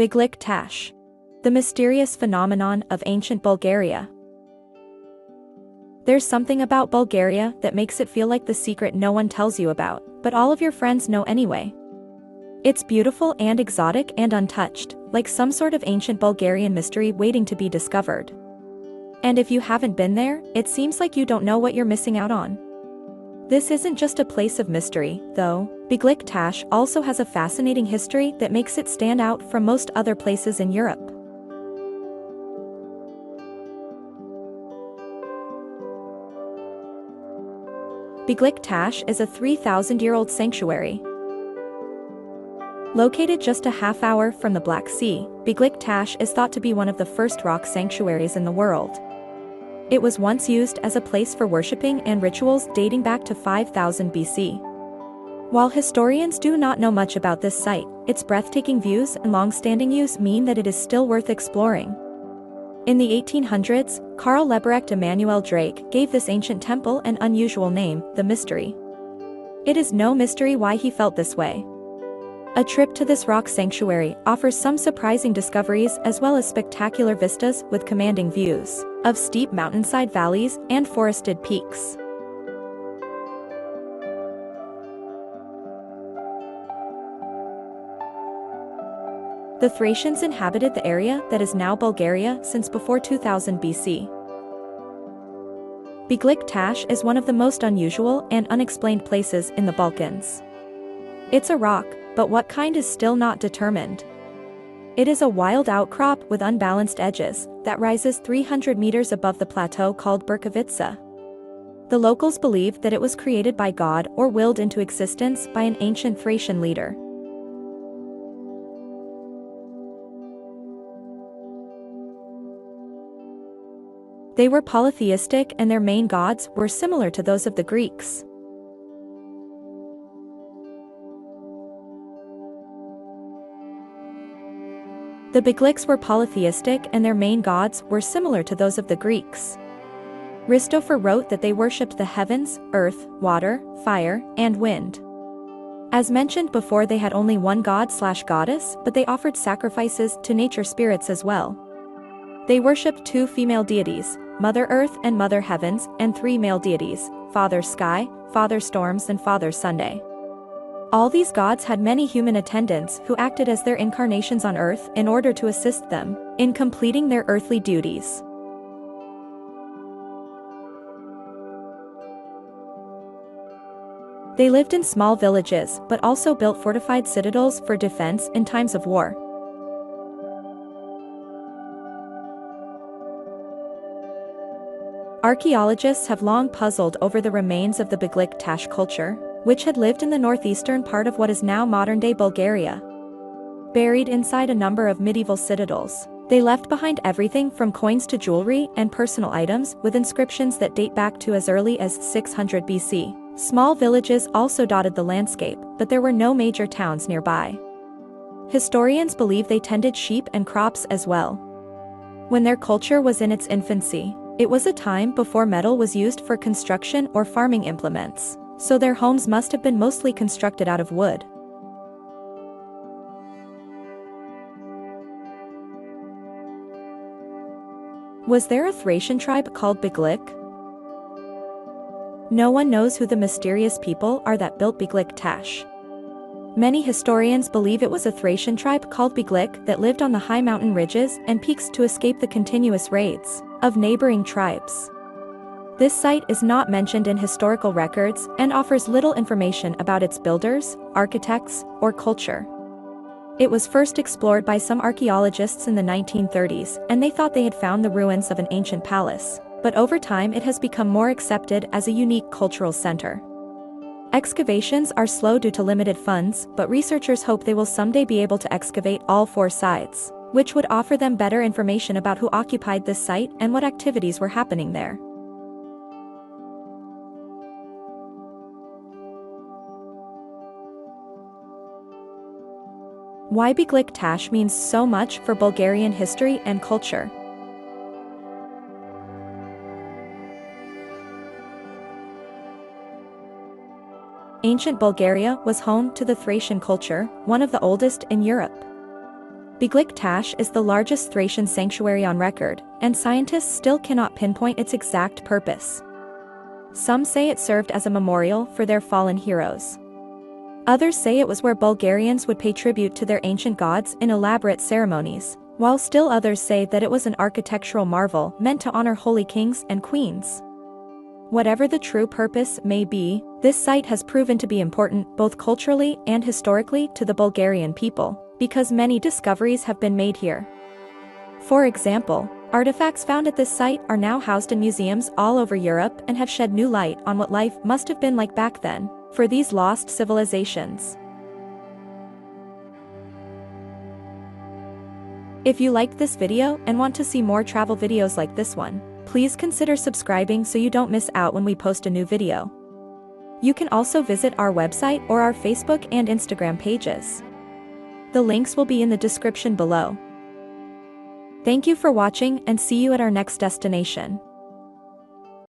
Beglik Tash. The mysterious phenomenon of ancient Bulgaria. There's something about Bulgaria that makes it feel like the secret no one tells you about, but all of your friends know anyway. It's beautiful and exotic and untouched, like some sort of ancient Bulgarian mystery waiting to be discovered. And if you haven't been there, it seems like you don't know what you're missing out on. This isn't just a place of mystery, though. Beglik Tash also has a fascinating history that makes it stand out from most other places in Europe. Beglik Tash is a 3,000-year-old sanctuary. Located just a half hour from the Black Sea, Beglik Tash is thought to be one of the first rock sanctuaries in the world. It was once used as a place for worshipping and rituals dating back to 5000 BC. While historians do not know much about this site, its breathtaking views and long-standing use mean that it is still worth exploring. In the 1800s, Karl Leberecht Immanuel Drake gave this ancient temple an unusual name, the Mystery. It is no mystery why he felt this way. A trip to this rock sanctuary offers some surprising discoveries as well as spectacular vistas with commanding views of steep mountainside valleys and forested peaks. The Thracians inhabited the area that is now Bulgaria since before 2000 BC. Beglik Tash is one of the most unusual and unexplained places in the Balkans. It's a rock, but what kind is still not determined. It is a wild outcrop with unbalanced edges that rises 300 meters above the plateau called Burkovica. The locals believe that it was created by God or willed into existence by an ancient Thracian leader. They were polytheistic and their main gods were similar to those of the Greeks. The Begliks were polytheistic and their main gods were similar to those of the Greeks. Christopher wrote that they worshipped the heavens, earth, water, fire, and wind. As mentioned before, they had only one god/goddess, but they offered sacrifices to nature spirits as well. They worshipped two female deities, Mother Earth and Mother Heavens, and three male deities, Father Sky, Father Storms, and Father Sunday. All these gods had many human attendants who acted as their incarnations on Earth in order to assist them in completing their earthly duties. They lived in small villages but also built fortified citadels for defense in times of war. Archaeologists have long puzzled over the remains of the Beglik Tash culture, which had lived in the northeastern part of what is now modern-day Bulgaria. Buried inside a number of medieval citadels, they left behind everything from coins to jewelry and personal items with inscriptions that date back to as early as 600 BC. Small villages also dotted the landscape, but there were no major towns nearby. Historians believe they tended sheep and crops as well. When their culture was in its infancy, it was a time before metal was used for construction or farming implements, so their homes must have been mostly constructed out of wood. Was there a Thracian tribe called Beglik? No one knows who the mysterious people are that built Beglik Tash. Many historians believe it was a Thracian tribe called Beglik that lived on the high mountain ridges and peaks to escape the continuous raids of neighboring tribes. This site is not mentioned in historical records and offers little information about its builders, architects, or culture. It was first explored by some archaeologists in the 1930s, and they thought they had found the ruins of an ancient palace, but over time it has become more accepted as a unique cultural center. Excavations are slow due to limited funds, but researchers hope they will someday be able to excavate all four sides, which would offer them better information about who occupied this site and what activities were happening there. Why Beglik Tash means so much for Bulgarian history and culture. Ancient Bulgaria was home to the Thracian culture, one of the oldest in Europe. Beglik Tash is the largest Thracian sanctuary on record, and scientists still cannot pinpoint its exact purpose. Some say it served as a memorial for their fallen heroes. Others say it was where Bulgarians would pay tribute to their ancient gods in elaborate ceremonies, while still others say that it was an architectural marvel meant to honor holy kings and queens. Whatever the true purpose may be, this site has proven to be important both culturally and historically to the Bulgarian people, because many discoveries have been made here. For example, artifacts found at this site are now housed in museums all over Europe and have shed new light on what life must have been like back then, for these lost civilizations. If you liked this video and want to see more travel videos like this one, please consider subscribing so you don't miss out when we post a new video. You can also visit our website or our Facebook and Instagram pages. The links will be in the description below. Thank you for watching and see you at our next destination.